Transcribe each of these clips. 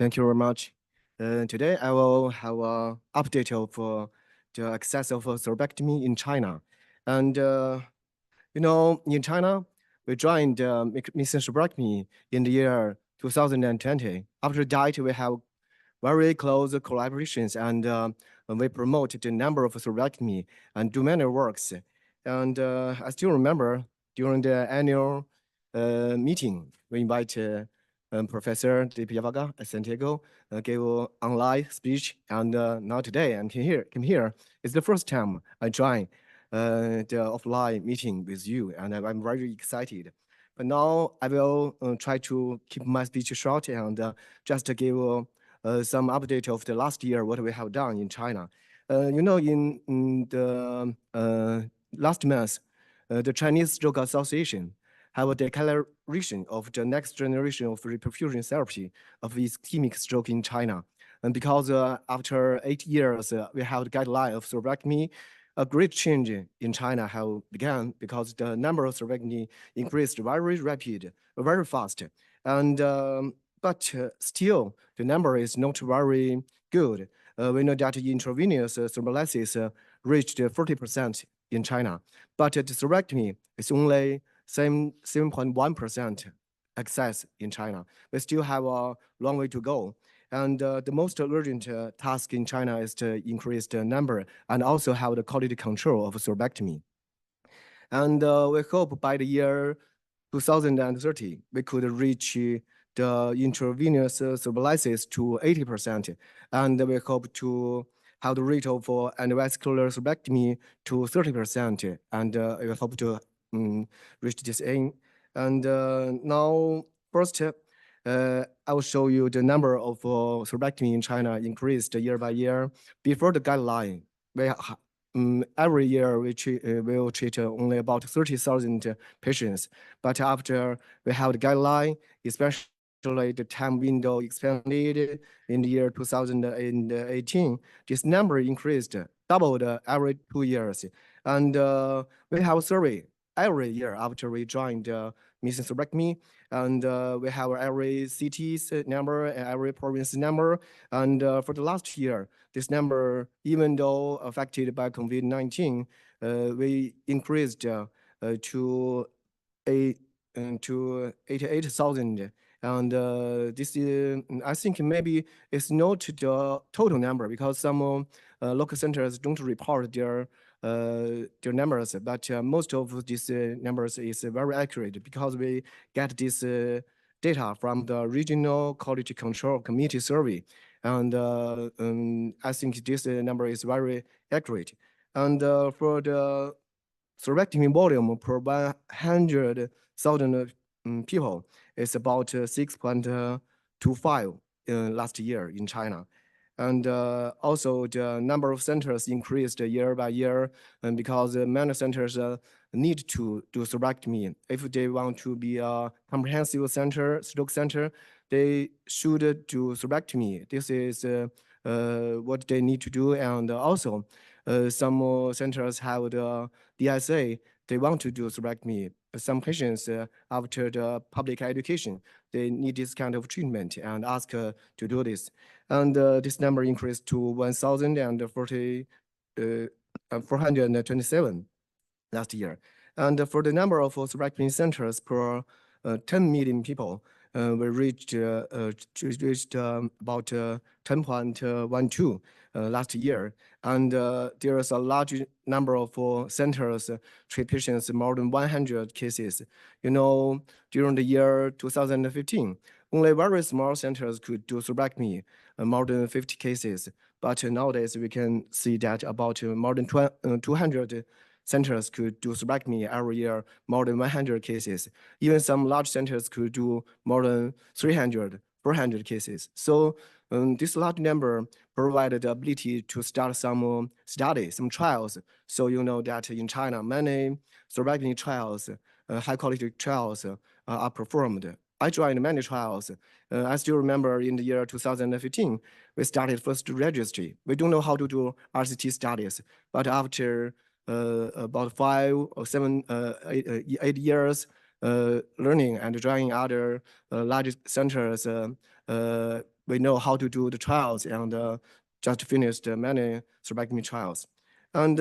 Thank you very much. Today I will have an update of the access of thrombectomy in China. And in China, we joined thrombectomy in the year 2020. After that, we have very close collaborations and we promote the number of thrombectomy and do many works. And I still remember during the annual meeting, we invite Professor D.P. Yavaga at Santiago gave online speech, and now today I'm here. It's the first time I join the offline meeting with you, and I'm very excited. But now I will try to keep my speech short and just to give some update of the last year, what we have done in China. In the last month, the Chinese Stroke Association have a declaration of the next generation of reperfusion therapy of ischemic stroke in China. And because after 8 years, we have the guideline of thrombectomy, a great change in China have begun because the number of thrombectomy increased very rapid, very fast. And but still, the number is not very good. We know that intravenous thrombolysis reached 40% in China, but the thrombectomy is only 7.1% access in China. We still have a long way to go. And the most urgent task in China is to increase the number and also have the quality control of thrombectomy. And we hope by the year 2030, we could reach the intravenous thrombolysis to 80%. And we hope to have the rate of endovascular thrombectomy to 30%. And we hope to reach this aim. And now, first, I will show you the number of thrombectomy in China increased year by year. Before the guideline, every year we will treat only about 30,000 patients. But after we have the guideline, especially the time window expanded in the year 2018, this number increased, doubled every 2 years. And we have a survey every year after we joined thrombectomy, and we have every city's number and every province number. And for the last year, this number, even though affected by COVID-19, we increased to 88,000. And this is, I think maybe it's not the total number because some local centers don't report their numbers, but most of these numbers is very accurate because we get this data from the Regional Quality Control Committee survey. And I think this number is very accurate. And for the thrombectomy volume per 100,000 people, it's about 6.25 last year in China. And also the number of centers increased year by year, and because many centers need to do thrombectomy. If they want to be a comprehensive center, stroke center, they should do thrombectomy. This is what they need to do. And also some centers have the DSA, they want to do thrombectomy. Some patients, after the public education, they need this kind of treatment and ask to do this. And this number increased to 427 last year. And for the number of thrombectomy centers per 10 million people, we reached about 10.12 last year. And there is a large number of centers treat patients more than 100 cases. During the year 2015, only very small centers could do thrombectomy, more than 50 cases. But nowadays, we can see that about more than 200 centers could do thrombectomy every year, more than 100 cases. Even some large centers could do more than 300, 400 cases. So this large number provided the ability to start some studies, some trials. So you know that in China, many thrombectomy trials, high-quality trials are performed. I joined many trials. I still remember in the year 2015, we started first registry. We don't know how to do RCT studies, but after about 5 or 7, 8 years learning and joining other large centers, we know how to do the trials and just finished many thrombectomy trials. And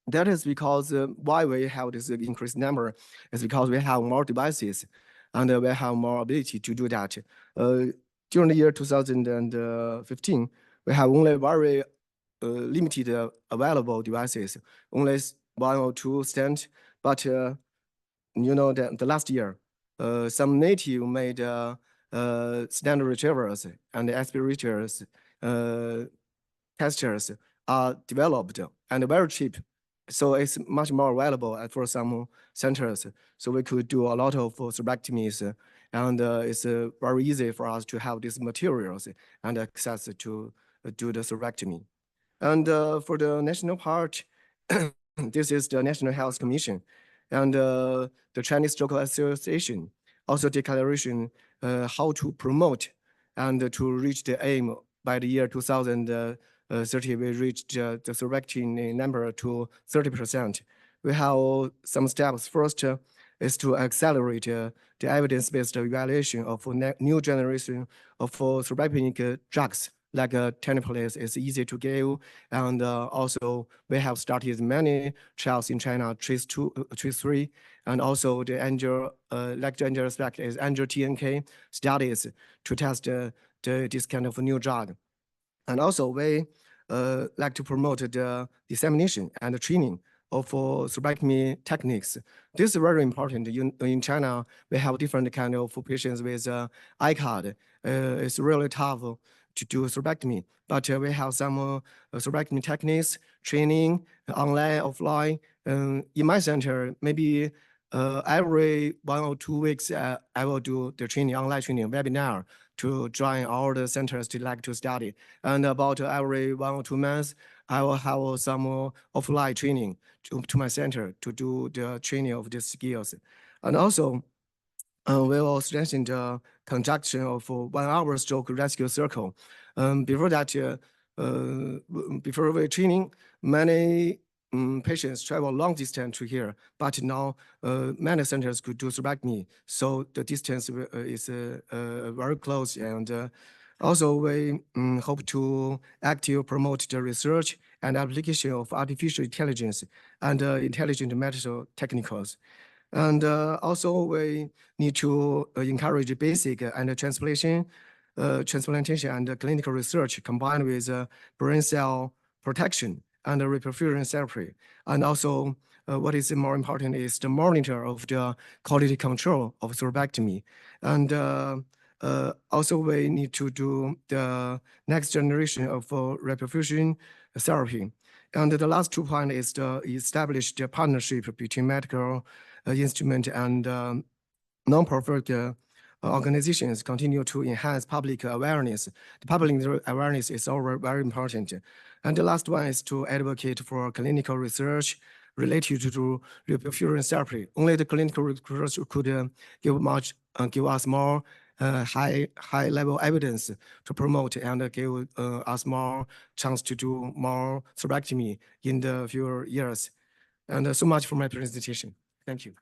that is because why we have this increased number is because we have more devices and we have more ability to do that. During the year 2015, we have only very limited available devices, only 1 or 2 stents. But you know that the last year, some native made standard retrievers and aspirators, testers are developed and very cheap. So it's much more available for some centers. So we could do a lot of thrombectomies, and it's very easy for us to have these materials and access to do the thrombectomy. And for the national part, this is the National Health Commission and the Chinese Stroke Association also declaration how to promote and to reach the aim by the year 2030, we reached the thrombectomy number to 30%. We have some steps. First is to accelerate the evidence-based evaluation of new generation of thrombectomy drugs like tenoplas is easy to give, and also we have started many trials in China, TRACE2, TRACE3, and also the angel, like the angel aspect is angel TNK studies to test this kind of new drug. And also we like to promote the dissemination and the training of thrombectomy techniques. This is very important. In China, we have different kind of patients with ICAD. It's really tough to do thrombectomy, but we have some thrombectomy techniques, training, online, offline. In my center, maybe every 1 or 2 weeks, I will do the training, online training webinar to join all the centers to like to study. And about every 1 or 2 months, I will have some offline training to my center to do the training of these skills. And also, we will strengthen the conduction of 1 hour stroke rescue circle. Before that, before we training, many patients travel long distance to here, but now many centers could do thrombectomy, so the distance is very close. And also we hope to actively promote the research and application of artificial intelligence and intelligent medical technicals. And also we need to encourage basic and transplantation and clinical research combined with brain cell protection and reperfusion therapy. And also what is more important is the monitor of the quality control of thrombectomy. And also we need to do the next generation of reperfusion therapy. And the last 2 points is to establish the partnership between medical instrument and non-profit organizations continue to enhance public awareness. The public awareness is also very important. And the last one is to advocate for clinical research related to reperfusion therapy. Only the clinical research could give us more high-level evidence to promote and give us more chance to do more thrombectomy in the few years. And so much for my presentation. Thank you.